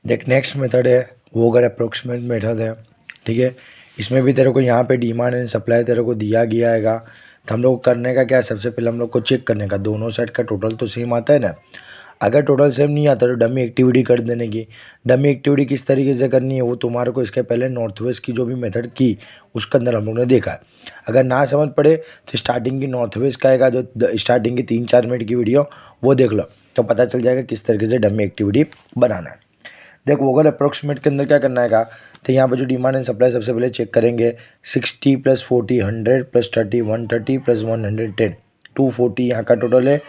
देख next method है वो अगर अप्रोक्सीमेट मेथड है, ठीक है। इसमें भी तेरे को यहाँ पे डिमांड एंड सप्लाई तेरे को दिया गया हैगा। तो हम लोग करने का क्या है, सबसे पहले हम लोग को चेक करने का दोनों साइड का टोटल तो सेम आता है ना। अगर टोटल सेम नहीं आता तो डमी एक्टिविटी कर देने की। डमी एक्टिविटी किस तरीके से करनी है वो तुम्हारे को इसके पहले नॉर्थ वेस्ट की जो भी मेथड की उसके अंदर हम लोग ने देखा है। अगर ना समझ पड़े तो स्टार्टिंग की नॉर्थ वेस्ट का आएगा, जो स्टार्टिंग की 3-4 मिनट की वीडियो वो देख लो, तो पता चल जाएगा किस तरीके से डमी एक्टिविटी बनाना है। देख वोगल अप्रोक्सीमेट के अंदर क्या करना है का, तो यहाँ पर जो डिमांड एंड सप्लाई सबसे पहले चेक करेंगे। 60 + 40 100 + 30 130 + 110 240 यहाँ का टोटल है।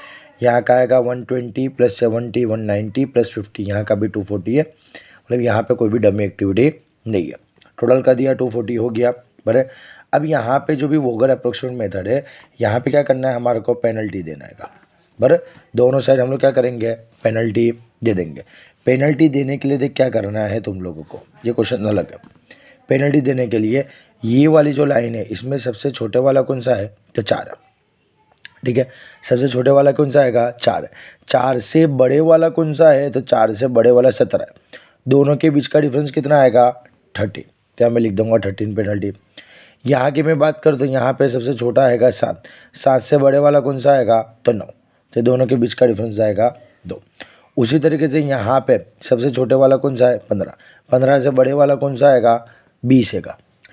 यहाँ का आएगा 120 + 70 190 + 50, यहाँ का भी 240 है। मतलब यहाँ पे कोई भी डमी एक्टिविटी नहीं है। टोटल कर दिया 240 हो गया बराबर। अब यहाँ पे जो भी वोगल अप्रोक्सीमेट मेथड है, यहाँ पे क्या करना है, हमारे को पेनल्टी देना है बराबर। दोनों साइड हम लोग क्या करेंगे, पेनल्टी दे देंगे। पेनल्टी देने के लिए देख क्या करना है तुम लोगों को, ये क्वेश्चन अलग है। पेनल्टी देने के लिए ये वाली जो लाइन है इसमें सबसे छोटे वाला कौन सा है, तो 4 है, ठीक है। सबसे छोटे वाला कौन सा आएगा, 4 है। 4 से बड़े वाला कौन सा है, तो 4 से बड़े वाला 17 है। दोनों के बीच का डिफरेंस कितना आएगा, 13। तो मैं लिख दूंगा 13 पेनल्टी। यहाँ की मैं बात करूँ तो यहाँ पे सबसे छोटा आएगा 7, 7 से बड़े वाला कौन सा आएगा, तो 9। तो दोनों के बीच का डिफरेंस आएगा 2। उसी तरीके से यहाँ पे सबसे छोटे वाला कौन सा है, 15, 15 से बड़े वाला कौन सा आएगा, 20 है,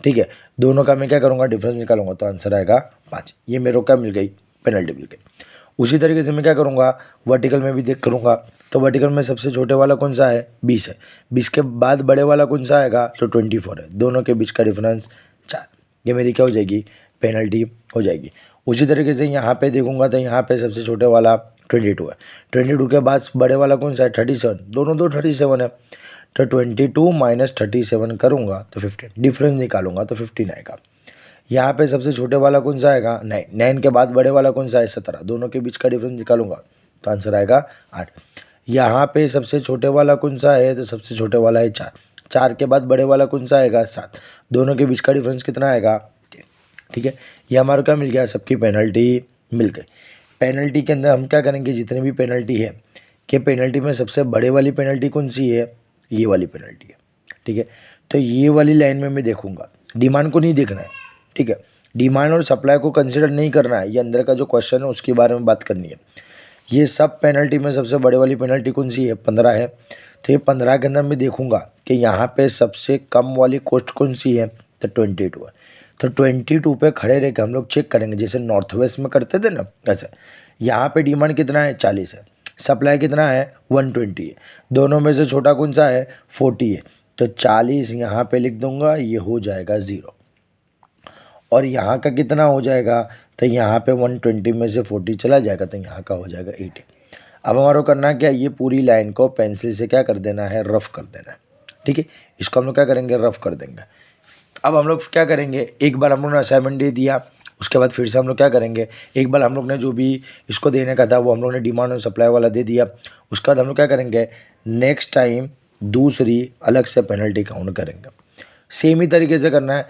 ठीक है। दोनों का मैं क्या करूँगा, डिफरेंस निकालूंगा, तो आंसर आएगा 5। ये मेरे को क्या मिल गई, पेनल्टी मिल गई। उसी तरीके से मैं क्या करूँगा, वर्टिकल में भी देख करूँगा। तो वर्टिकल में सबसे छोटे वाला कौन सा है, 20 है। 20 के बाद बड़े वाला कौन सा आएगा, तो 24 है। दोनों के बीच का डिफरेंस 4। ये मेरी क्या हो जाएगी, पेनल्टी हो जाएगी। उसी तरीके से यहाँ पे देखूंगा तो यहाँ पे सबसे छोटे वाला 22 है। 22 के बाद बड़े वाला कौन सा है, 37। दोनों 37 है। तो 22 - 37 करूँगा तो 15, डिफरेंस निकालूंगा तो 15 आएगा। यहाँ पे सबसे छोटे वाला कौन सा आएगा, 9। 9 के बाद बड़े वाला कौन सा है, 17। दोनों के बीच का डिफरेंस निकालूंगा तो आंसर आएगा 8। यहाँ पे सबसे छोटे वाला कौन सा है, तो सबसे छोटे वाला है 4। 4 के बाद बड़े वाला कौन सा आएगा, 7। दोनों के बीच का डिफरेंस कितना आएगा, 10, ठीक है। ये हमारा क्या मिल गया, सबकी पेनल्टी मिल गई। पेनल्टी के अंदर हम क्या करेंगे, जितने भी पेनल्टी है कि पेनल्टी में सबसे बड़े वाली पेनल्टी कौन सी है, ये वाली पेनल्टी है, ठीक है। तो ये वाली लाइन में मैं देखूंगा, डिमांड को नहीं देखना है, ठीक है। डिमांड और सप्लाई को कंसिडर नहीं करना है, ये अंदर का जो क्वेश्चन है उसके बारे में बात करनी है। ये सब पेनल्टी में सबसे बड़े वाली पेनल्टी कौन सी है, 15 है। तो ये 15 के अंदर मैं देखूंगा कि यहाँ पे सबसे कम वाली कॉस्ट कौन सी है, तो 22 है। तो 22 पे खड़े रह के हम लोग चेक करेंगे, जैसे नॉर्थ वेस्ट में करते थे ना, ऐसे। यहाँ पे डिमांड कितना है, 40 है। सप्लाई कितना है, 120 है। दोनों में से छोटा कौन सा है, 40 है। तो 40 यहाँ पे लिख दूंगा, ये हो जाएगा 0। और यहाँ का कितना हो जाएगा, तो यहाँ पे 120 में से 40 चला जाएगा, तो यहाँ का हो जाएगा 80। अब हमारा करना क्या, ये पूरी लाइन को पेंसिल से क्या कर देना है, रफ कर देना है, ठीक है। इसको हम लोग क्या करेंगे, रफ कर देंगे। अब हम लोग क्या करेंगे, एक बार हम लोग ने असाइनमेंट दे दिया, उसके बाद फिर से हम लोग क्या करेंगे, एक बार हम लोग ने जो भी इसको देने का था वो हम लोग ने डिमांड और सप्लाई वाला दे दिया। उसके बाद हम लोग क्या करेंगे, नेक्स्ट टाइम दूसरी अलग से पेनल्टी काउंट करेंगे। सेम ही तरीके से करना है।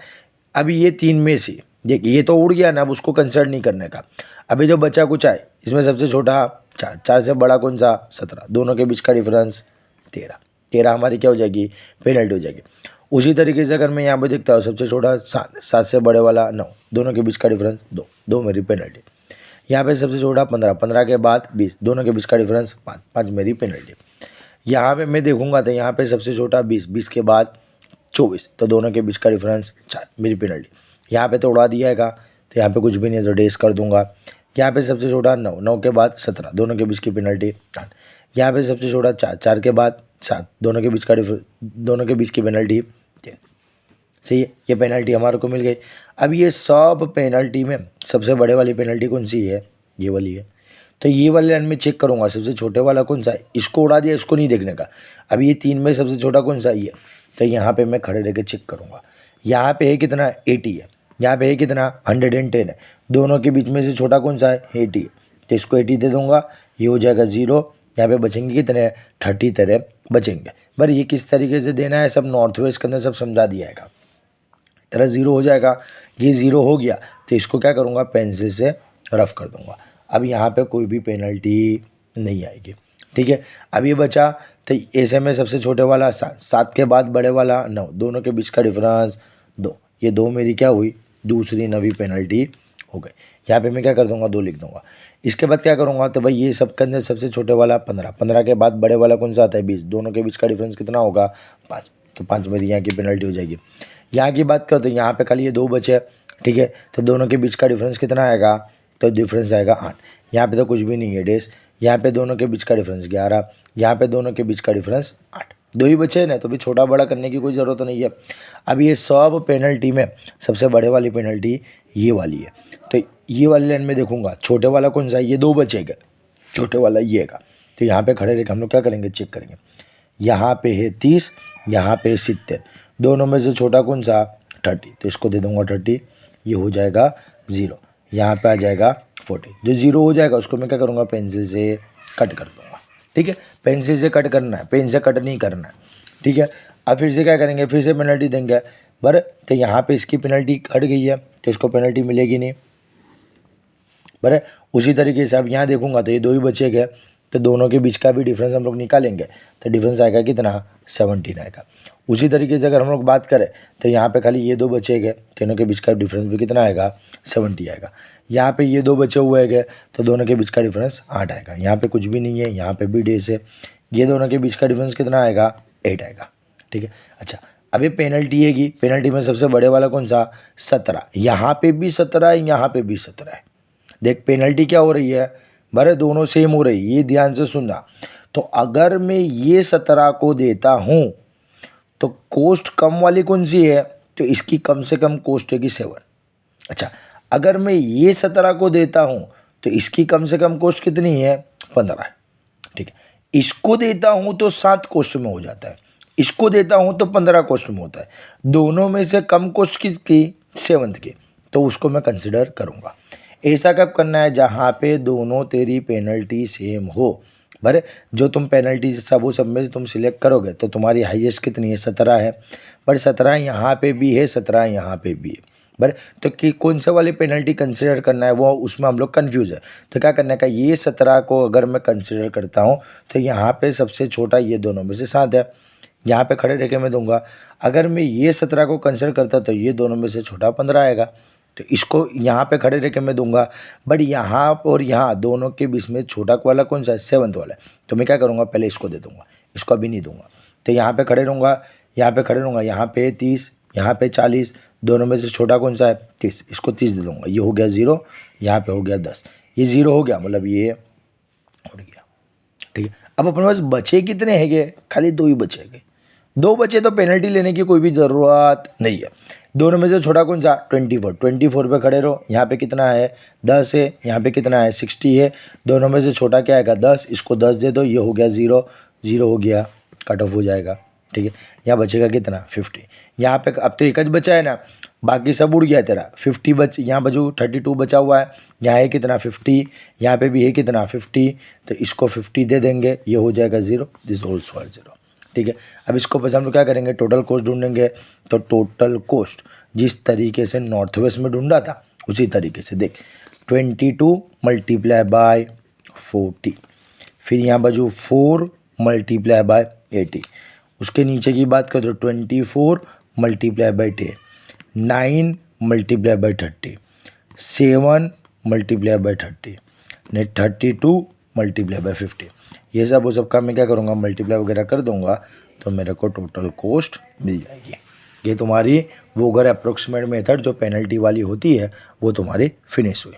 अभी ये 3 में से देखिए, ये तो उड़ गया ना, अब उसको कंसिडर नहीं करने का। अभी जो बचा कुछ है, इसमें सबसे छोटा 4, 4 से बड़ा कौन सा, 17। दोनों के बीच का डिफरेंस 13। 13 हमारी क्या हो जाएगी, पेनल्टी हो जाएगी। उसी तरीके से अगर मैं यहाँ पे देखता हूँ, सबसे छोटा 7, 7 से बड़े वाला 9। दोनों के बीच का डिफरेंस 2, 2 मेरी पेनल्टी। यहाँ पे सबसे छोटा 15, 15 के बाद 20। दोनों के बीच का डिफरेंस 5, 5 मेरी पेनल्टी। यहाँ पे मैं देखूंगा तो यहाँ पे सबसे छोटा 20, 20 के बाद 24। तो दोनों के बीच का डिफरेंस 4, मेरी पेनल्टी। यहाँ पे तो उड़ा दिया है, तो यहाँ पे कुछ भी नहीं है तो डेस कर दूंगा। यहाँ पे सबसे छोटा 9, 9 के बाद 17। दोनों के बीच की पेनल्टी 8। यहाँ पे सबसे छोटा 4, 4 के बाद 7। दोनों के बीच की पेनल्टी 10। सही है, ये पेनल्टी हमारे को मिल गई। अब ये सब पेनल्टी में सबसे बड़े वाली पेनल्टी कौन सी है, ये वाली है। तो ये वाले लाइन में चेक करूँगा, सबसे छोटे वाला कौन सा है, इसको उड़ा दिया, इसको नहीं देखने का। अब ये 3 में सबसे छोटा कौन सा है, ये। तो यहाँ पे मैं खड़े रह के चेक करूँगा। यहाँ पे है कितना, 80 है। यहाँ पे है कितना, 110 है। दोनों के बीच में से छोटा कौन सा है, 80 है। तो इसको 80 दे दूँगा, ये हो जाएगा 0। यहाँ पे बचेंगे कितने, 30 तरह बचेंगे। पर ये किस तरीके से देना है, सब नॉर्थ वेस्ट के अंदर सब समझा दिया है। तरह 0 हो जाएगा, ये 0 हो गया तो इसको क्या करूँगा, पेंसिल से रफ कर दूँगा। अब यहाँ पे कोई भी पेनल्टी नहीं आएगी, ठीक है। अब ये बचा तो ऐसे में सबसे छोटे वाला 7, 7 के बाद बड़े वाला 9, दोनों के बीच का डिफरेंस 2। ये 2 मेरी क्या हुई, दूसरी नवी पेनल्टी हो गई। यहाँ पे मैं क्या कर दूंगा, 2 लिख दूंगा। इसके बाद क्या करूँगा, तो भाई ये सब के अंदर सबसे छोटे वाला 15, 15 के बाद बड़े वाला कौन सा आता है 20, दोनों के बीच का डिफरेंस कितना होगा 5, तो 5 मेरी यहाँ की पेनल्टी हो जाएगी। यहाँ की बात करो तो यहाँ पे खाली ये 2 बचे, ठीक है, तो दोनों के बीच का डिफरेंस कितना आएगा, तो डिफरेंस आएगा 8। यहाँ पे तो कुछ भी नहीं है डेस, यहाँ पे दोनों के बीच का डिफरेंस 11, यहाँ पे दोनों के बीच का डिफरेंस 8, 2 ही बचे हैं ना, तो भी छोटा बड़ा करने की कोई ज़रूरत नहीं है। अब ये सब पेनल्टी में सबसे बड़े वाली पेनल्टी ये वाली है, तो ये वाली लाइन में देखूंगा छोटे वाला कौन सा है, ये 2 बचेगा, छोटे वाला ये है। तो यहाँ पे खड़े रह हम लोग क्या करेंगे, चेक करेंगे। यहाँ पे है 30, यहाँ पे 70, दोनों में से छोटा कौन सा 30, तो इसको दे दूंगा 30, ये हो जाएगा 0, यहाँ पे आ जाएगा 40। जो 0 हो जाएगा उसको मैं क्या करूँगा, पेंसिल से कट कर दूँगा, ठीक है, पेंसिल से कट करना है, पेन से कट नहीं करना है, ठीक है। अब फिर से क्या करेंगे, फिर से पेनल्टी देंगे बराबर, तो यहाँ पे इसकी पेनल्टी कट गई है तो इसको पेनल्टी मिलेगी नहीं बराबर। उसी तरीके से अब यहाँ देखूंगा तो ये 2 ही बचे गए, तो दोनों के बीच का भी डिफरेंस हम लोग निकालेंगे, तो डिफरेंस आएगा कितना 17 आएगा। उसी तरीके से अगर हम लोग बात करें तो यहाँ पे खाली ये 2 बचे गए, तीनों के बीच का डिफरेंस भी कितना आएगा 70 आएगा। यहाँ पे ये 2 बचे हुए गए तो दोनों के बीच का डिफरेंस 8 आएगा। यहाँ पे कुछ भी नहीं है, यहाँ पे भी डेस है, ये दोनों के बीच का डिफरेंस कितना आएगा 8 आएगा, ठीक है। अच्छा अब ये पेनल्टी है, पेनल्टी में सबसे बड़े वाला कौन सा 17, यहाँ पे भी 17 है, यहाँ पे भी 17 है। देख पेनल्टी क्या हो रही है, बड़े दोनों सेम हो रही है, ये ध्यान से सुनना। तो अगर मैं ये 17 को देता हूँ तो कोस्ट कम वाली कौन सी है, तो इसकी कम से कम कोस्ट है कि 7। अच्छा अगर मैं ये 17 को देता हूँ तो इसकी कम से कम कोस्ट कितनी है 15 है, ठीक है। इसको देता हूँ तो 7 कोस्ट में हो जाता है, इसको देता हूँ तो 15 कोस्ट में होता है, दोनों में से कम कोस्ट किसकी 7th की, तो उसको मैं कंसिडर करूँगा। ऐसा कब करना है, जहाँ पे दोनों तेरी पेनल्टी सेम हो, बरे जो तुम पेनल्टी सब में तुम सिलेक्ट करोगे तो तुम्हारी हाईएस्ट कितनी है 17 है, बट 17 यहाँ पे भी है, 17 यहाँ पे भी है बरे। तो कि कौन सा वाली पेनल्टी कंसिडर करना है वो उसमें हम लोग कंफ्यूज है। तो क्या करने का, ये 17 को अगर मैं कंसिडर करता हूँ तो यहाँ पे सबसे छोटा ये दोनों में से 7 है, यहाँ पे खड़े रह के मैं दूंगा। अगर मैं ये 17 को कंसिडर करता तो ये दोनों में से छोटा 15 आएगा, तो इसको यहाँ पे खड़े रह के मैं दूंगा। बट यहाँ और यहाँ दोनों के बीच में छोटा वाला कौन सा है 7th वाला है, तो मैं क्या करूँगा पहले इसको दे दूँगा, इसको अभी नहीं दूंगा। तो यहाँ पे खड़े रहूँगा, यहाँ पे खड़े रहूँगा, यहाँ पे 30, यहाँ पे 40, दोनों में से छोटा कौन सा है 30, इसको 30 दे दूँगा। ये हो गया 0, यहाँ पे हो गया 10, ये 0 हो गया, मतलब ये उड़ गया, ठीक है। अब अपने पास बचे कितने हैं, खाली 2 ही बचेंगे, 2 बचे तो पेनल्टी लेने की कोई भी ज़रूरत नहीं है। दोनों में से छोटा कौन सा 24 पे खड़े रहो। यहाँ पे कितना है 10 है, यहाँ पे कितना है 60 है, दोनों में से छोटा क्या आएगा 10, इसको 10 दे दो, ये हो गया 0, 0 हो गया, कट ऑफ हो जाएगा, ठीक है। यहाँ बचेगा कितना 50, यहाँ पे अब तो एक ज बचा है ना, बाकी सब उड़ गया तेरा 50 बच, यहाँ बचू 32 बचा हुआ है, यहाँ है कितना 50, यहाँ पे भी है कितना 50, तो इसको 50 दे देंगे, ये हो जाएगा 0, दिस होल स्क्वायर 0, ठीक है। अब इसको पैसे हम लोग क्या करेंगे, टोटल कोस्ट ढूंढेंगे। तो टोटल कोस्ट जिस तरीके से नॉर्थ वेस्ट में ढूंढा था उसी तरीके से देख 22 मल्टीप्लाई बाय 40, फिर यहाँ बाजू 4 मल्टीप्लाई बाय 80, उसके नीचे की बात करो तो 24 multiply by 10, 9 multiply by 30, 7 multiply by 30, नहीं 32 मल्टीप्लाई बाय 50। ये सब वो सब का मैं क्या करूँगा मल्टीप्लाई वगैरह कर दूंगा तो मेरे को टोटल कोस्ट मिल जाएगी। ये तुम्हारी वोगर अप्रोक्सीमेट मेथड जो पेनल्टी वाली होती है वो तुम्हारी फिनिश हुई।